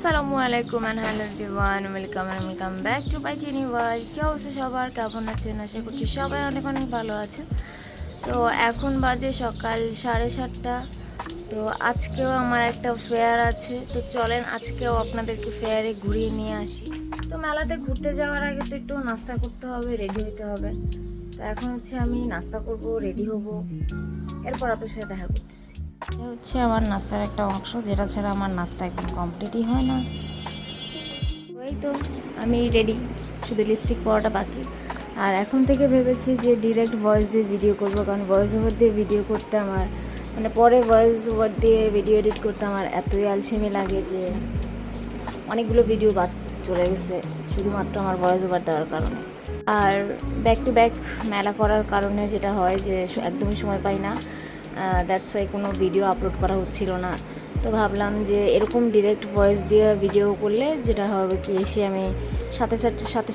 আসসালামু আলাইকুম and hello everyone, welcome back to my tiny world. কি অবস্থা সবার, কেমন আছেন? আশা করছি সবাই অনেক অনেক ভালো আছেন। তো এখন বাজে সকাল 7:30। তো আজকেও আমার একটা ফেয়ার আছে, তো চলেন আজকেও আপনাদেরকে ফেয়ারে ঘুরিয়ে নিয়ে আসি। তো মেলাতে ঘুরতে যাওয়ার আগে তো একটু নাস্তা করতে হবে, রেডি হতে হবে। তো এখন হচ্ছে আমি নাস্তা করব, রেডি হব, এরপর আপনার সাথে দেখা করতেছি। এটা হচ্ছে আমার নাস্তার একটা অংশ, যেটা ছাড়া আমার নাস্তা একদম কমপ্লিটই হয় না। ওই তো আমি রেডি, শুধু লিপস্টিক পরাটা বাকি। আর এখন থেকে ভেবেছি যে ডিরেক্ট ভয়েস দিয়ে ভিডিও করব, কারণ ভয়েস ওভার দিয়ে ভিডিও করতে আমার পরে ভয়েস ওভার দিয়ে ভিডিও এডিট করতে আমার এতই আলসেমি লাগে যে অনেকগুলো ভিডিও বাদ চলে গেছে শুধুমাত্র আমার ভয়েস ওভার দেওয়ার কারণে। আর ব্যাক টু ব্যাক মেলা করার কারণে যেটা হয় যে একদমই সময় পাই না, দ্যাটস ওয়াই কোনো ভিডিও আপলোড করা হচ্ছিল না। তো ভাবলাম যে এরকম ডিরেক্ট ভয়েস দিয়ে ভিডিও করলে যেটা হবে কি, এসে আমি সাথে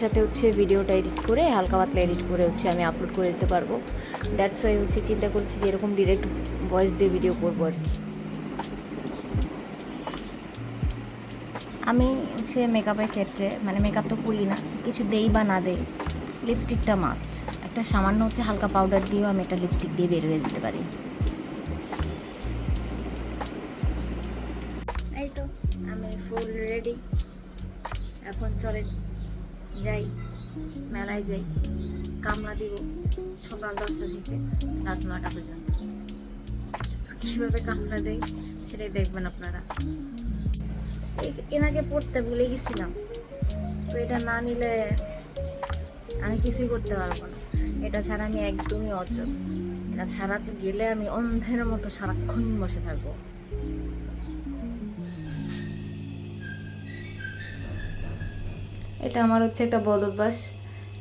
সাথে হচ্ছে ভিডিওটা এডিট করে হালকা পাতলা এডিট করে হচ্ছে আমি আপলোড করে দিতে পারবো। দ্যাটস ওয়াই হচ্ছে চিন্তা করছি যে এরকম ডিরেক্ট ভয়েস দিয়ে ভিডিও করবো আর কি। আমি হচ্ছে মেকআপের ক্ষেত্রে মেকআপ তো করি না, কিছু দেই বা না দেই, লিপস্টিকটা মাস্ট। একটা সামান্য হচ্ছে হালকা পাউডার দিয়েও আমি একটা লিপস্টিক দিয়ে বের হয়ে দিতে পারি। এই তো আমি ফুল রেডি, এখন চলে যাই, মেলায় যাই। কামলা দিব সকাল 10টা থেকে রাত 9টা পর্যন্ত। কীভাবে কামলা দেই সেটাই দেখবেন আপনারা। এনাকে পড়তে ভুলে গেছিলাম, তো এটা না নিলে আমি কিছুই করতে পারবো না। এটা ছাড়া আমি একদমই অচল। এটা ছাড়া গেলে আমি অন্ধের মতো সারাক্ষণ বসে থাকবো। এটা আমার হচ্ছে একটা বদ অভ্যাস,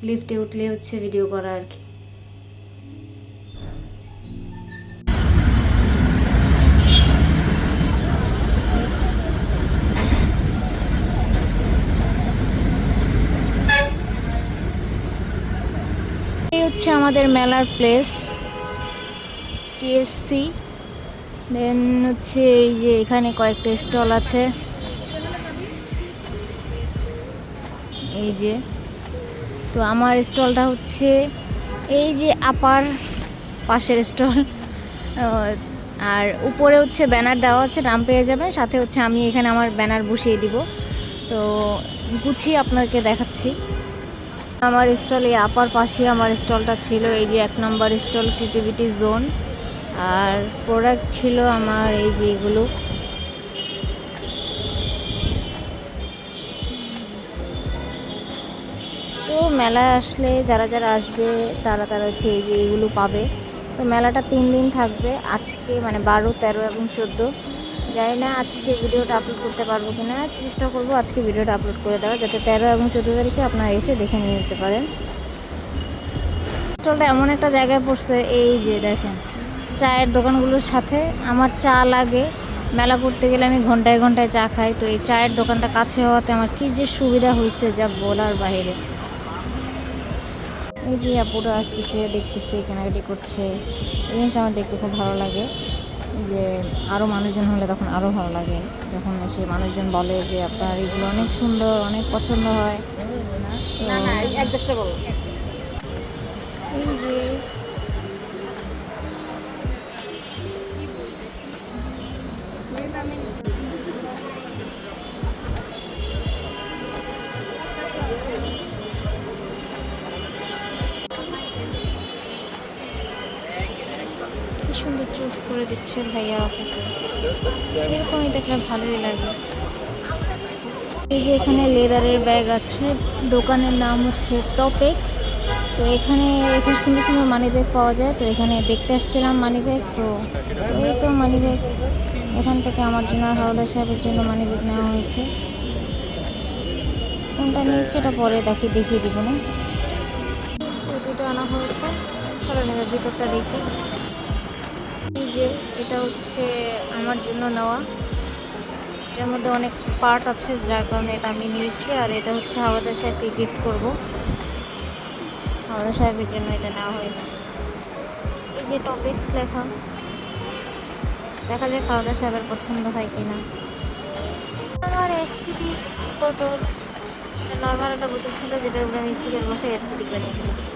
লিফটে উঠলে হচ্ছে ভিডিও করা আর কি। এই হচ্ছে আমাদের মেলার প্লেস, টিএসসি। দেন হচ্ছে এই যে এখানে কয়েকটা স্টল আছে, এই যে। তো আমার স্টলটা হচ্ছে এই যে আপার পাশের স্টল, আর উপরে হচ্ছে ব্যানার দেওয়া আছে, নাম পেয়ে যাবেন। সাথে হচ্ছে আমি এখানে আমার ব্যানার বসিয়ে দিব। তো গুছিয়ে আপনাকে দেখাচ্ছি। আমার স্টল এই আপার পাশে আমার স্টলটা ছিল, এই যে 1 নম্বর স্টল ক্রিয়েটিভিটি জোন। আর প্রোডাক্ট ছিল আমার এই যে এগুলো। তো মেলায় আসলে যারা যারা আসবে তারা হচ্ছে এই যে এগুলো পাবে। তো মেলাটা 3 দিন থাকবে, আজকে 12, 13 এবং 14। জানি না আজকে ভিডিওটা আপলোড করতে পারবো কিনা, চেষ্টা করবো আজকে ভিডিওটা আপলোড করে দেওয়া, যাতে 13 এবং 14 তারিখে আপনারা এসে দেখে নিয়ে যেতে পারেন। স্টলটা এমন একটা জায়গায় পড়ছে, এই যে দেখেন চায়ের দোকানগুলোর সাথে। আমার চা লাগে, মেলা করতে গেলে আমি ঘন্টায় ঘন্টায় চা খাই। তো এই চায়ের দোকানটা কাছে হওয়াতে আমার কী যে সুবিধা হয়েছে যা বলার বাইরে। এই যে আপুরা আসতেছে, দেখতেছে, কেনাকাটি করছে, এই জিনিসটা আমার দেখতে খুব ভালো লাগে। যে আরও মানুষজন হলে তখন আরও ভালো লাগে, যখন এসে মানুষজন বলে যে আপনার এগুলো অনেক সুন্দর, অনেক পছন্দ হয়। এই যে কি সুন্দর চুজ করে দিচ্ছে ভাইয়া আপুকে, এরকমই দেখলে ভালোই লাগে। এই যে এখানে লেদারের ব্যাগ আছে, দোকানের নাম হচ্ছে টপেক্স। তো এখানে সুন্দর সুন্দর মানি ব্যাগ পাওয়া যায়। তো এখানে দেখতে আসছিলাম মানি ব্যাগ। তো এই তো মানি ব্যাগ, এখান থেকে আমার জন্য আর হাওলাদার সাহেবের জন্য মানি ব্যাগ নেওয়া হয়েছে। কোনটা নিয়েছে এটা পরে দেখিয়ে দিব না। এই দুটো আনা হয়েছে, চলো নেবে ভিতরটা দেখি। এই যে এটা হচ্ছে আমার জন্য নেওয়া, এর মধ্যে অনেক পার্ট আছে যার কারণে এটা আমি নিয়েছি। আর এটা হচ্ছে হাওলাদার সাহেবকে গিফট করব, হাওলাদার সাহেবের জন্য এটা নেওয়া হয়েছে। এই যে টপিক্স লেখা, দেখা যাক হাওলাদার সাহেবের পছন্দ হয় কিনা। আমার আর এস্থেটিক বোতল, নর্মাল একটা বোতল ছিল যেটার উপরে আমি স্টিকার বসে এস্থেটিক বানিয়ে ফেলেছি।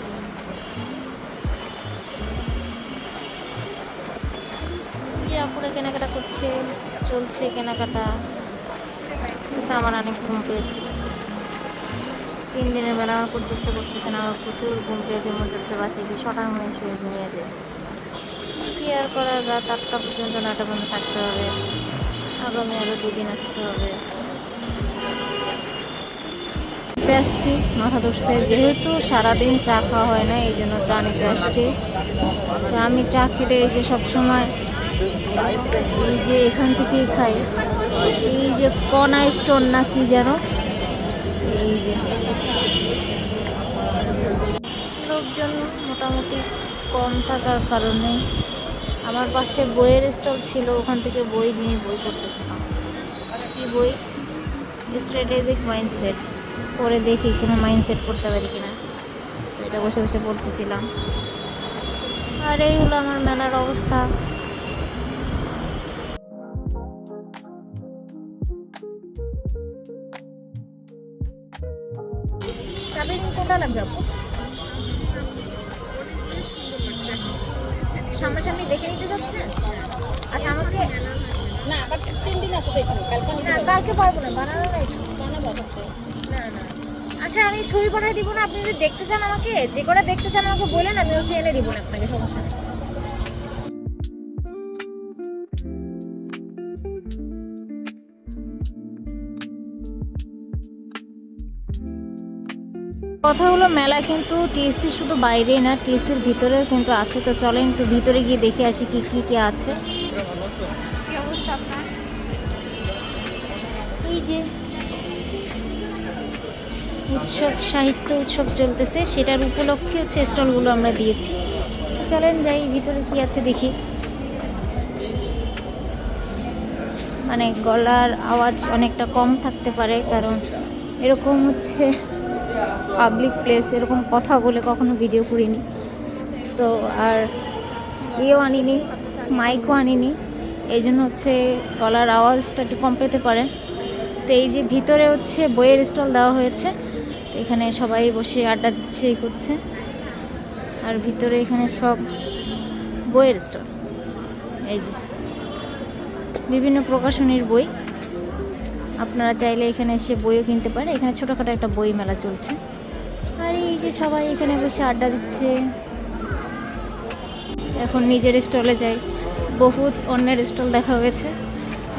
যে আপুরা কেনাকাটা করছে, চলছে কেনাকাটা, কিন্তু আমার অনেক ঘুম পেয়েছে। 3 দিনের বেলা আমার করতে ইচ্ছে করতেছে না, আমার প্রচুর ঘুম পেয়েছে, মনে হচ্ছে বাসায় গিয়ে শটাং হয়ে শুয়ে ঘুমিয়ে যায়। কি আর করার, রাত 8টা পর্যন্ত 9টা পর্যন্ত থাকতে হবে, আগামী আরও 2 দিন আসতে হবে। আসছি মাথা ধরছে, যেহেতু সারাদিন চা খাওয়া হয় না এই জন্য চা নিতে আসছি। তো আমি চা খেলে এই যে সবসময় এই যে এখান থেকেই খাই, এই যে কনা স্টোর না কি যেন, এই যে লোকজন মোটামুটি কম থাকার কারণে আমার পাশে বইয়ের স্টল ছিল, ওখান থেকে বই নিয়ে বই পড়তেছিলাম। কি বই? Strategic mindset. পরে দেখি কোনো মাইন্ডসেট করতে পারি কিনা, তো এটা বসে বসে পড়তেছিলাম। আর এই হলো আমার মেলার অবস্থা। চাবি রিং কোনটা লাগবে আপু? সামনাসামনি দেখে নিতে যাচ্ছেন? আচ্ছা আমাকে না, আবার 3 দিন আছে তো এখানে, কালকে নিতে না, পারবো। কালকে পারবো না, বানানো নাই তো। বানাবো আবার। না না, আচ্ছা আমি ছবি পাঠিয়ে দিব না, আপনি যদি দেখতে চান আমাকে, যে কটা দেখতে চান আমাকে বলেন, আমি হচ্ছে এনে দিব না আপনাকে, সমস্যা নেই। কথা হলো মেলা কিন্তু টিএসসি শুধু বাইরেই না, টিএসসির ভিতরেও কিন্তু আছে। তো চলেন একটু ভিতরে গিয়ে দেখে আসি কি কি কি আছে। কি অবস্থা আপনার? এই যে উৎসব, সাহিত্য উৎসব চলতেছে, সেটার উপলক্ষে হচ্ছে স্টলগুলো আমরা দিয়েছি। চলেন যাই ভিতরে কি আছে দেখি। মানে গলার আওয়াজ অনেকটা কম থাকতে পারে, কারণ এরকম হচ্ছে পাবলিক প্লেস, এরকম কথা বলে কখনো ভিডিও করিনি তো। আর ইয়েও আনিনি, মাইকও আনিনি, এই জন্য হচ্ছে গলার আওয়াজটা একটু কম পেতে পারেন। তো এই যে ভিতরে হচ্ছে বইয়ের স্টল দেওয়া হয়েছে, এখানে সবাই বসে আড্ডা দিচ্ছে, এই করছে। আর ভিতরে এখানে সব বইয়ের স্টল, এই যে বিভিন্ন প্রকাশনীর বই, আপনারা চাইলে এখানে এসে বইও কিনতে পারেন। এখানে ছোটোখাটো একটা বই মেলা চলছে। আর এই যে সবাই এখানে বসে আড্ডা দিচ্ছে। এখন নিজের স্টলে যাই, বহুত অন্যের স্টল দেখা হয়েছে,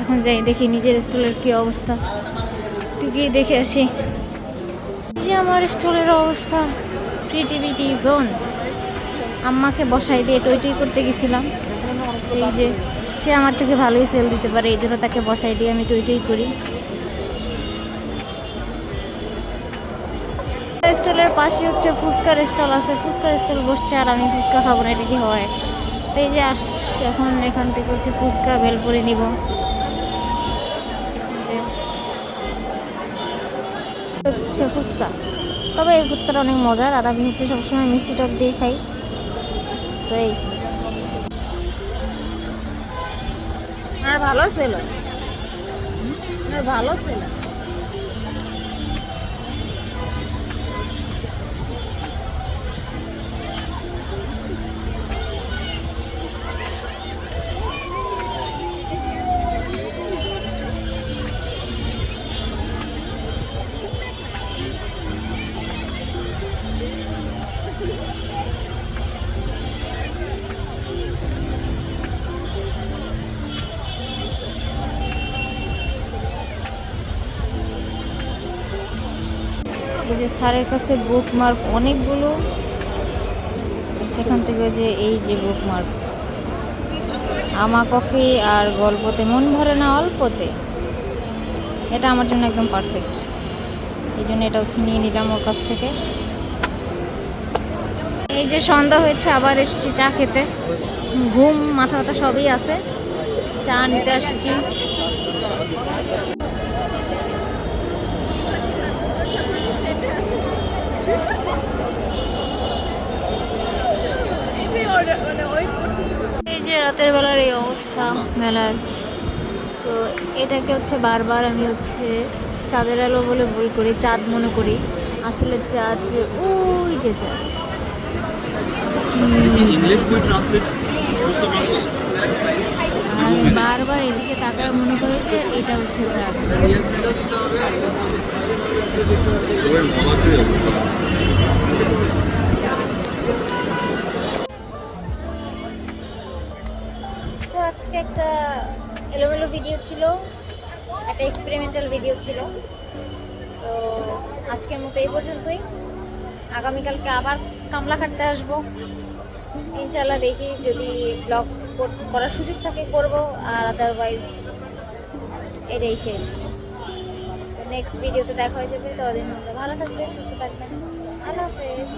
এখন যাই দেখি নিজের স্টলের কী অবস্থা, একটু গিয়ে দেখে আসি। যে আমার স্টলের অবস্থা, ক্রিয়েটিভিটি জোন। আম্মাকে বসাই দিয়ে টই করতে গেছিলাম, এই যে সে আমার থেকে ভালোই সেল দিতে পারে, এই জন্য তাকে বসাই দিয়ে আমি টই করি। স্টলের পাশে হচ্ছে ফুচকার স্টল আছে, ফুচকার স্টল বসছে, আর আমি ফুচকা খাবো না, এটা কি হয়? তো এই যে এখন এখান থেকে হচ্ছে ফুচকা ভেলপুরি নিব। হচ্ছে ফুচকা, তবে এই ফুচকাটা অনেক মজার, আর আমি হচ্ছে সবসময় মিষ্টি টক দিয়ে খাই। তো এই আর ভালো সেল, আর ভালো সেল। এই যে স্যারের কাছে বুকমার্ক অনেকগুলো, সেখান থেকে যে এই যে বুকমার্ক, আমা কফি আর গল্পতে মন ভরে না অল্পতে, এটা আমার জন্য একদম পারফেক্ট, এই জন্য এটা হচ্ছে নিয়ে নিলাম ওর কাছ থেকে। এই যে সন্ধ্যা হয়েছে, আবার এসেছি চা খেতে, ঘুম মাথা ব্যথা সবই আছে, চা নিতে আসছি। এই যে রাতের বেলার এই অবস্থা মেলার, তো এটাকে হচ্ছে বারবার আমি হচ্ছে চাঁদের আলো বলে ভুল করি, চাঁদ মনে করি। আসলে চাঁদ যে ওই যে চাঁদ। इंग्लिश में ट्रांसलेट আমি বারবার এদিকে তাকায় মনে করি যে এটা হচ্ছে চাঁদ। তো আজকে একটা এলোমেলো ভিডিও ছিল, একটা এক্সপেরিমেন্টাল ভিডিও ছিল। তো আজকের মতো এই পর্যন্তই। আগামীকালকে আবার কামলা কাটতে আসবো ইনশাল্লাহ। দেখি যদি ব্লগ করার সুযোগ থাকে করব, আর আদারওয়াইজ এটাই শেষ। তো নেক্সট ভিডিওতে দেখা হয়ে যাবে। ততদিন মধ্যে ভালো থাকবে, সুস্থ থাকবেন। আল্লাহ হাফেজ।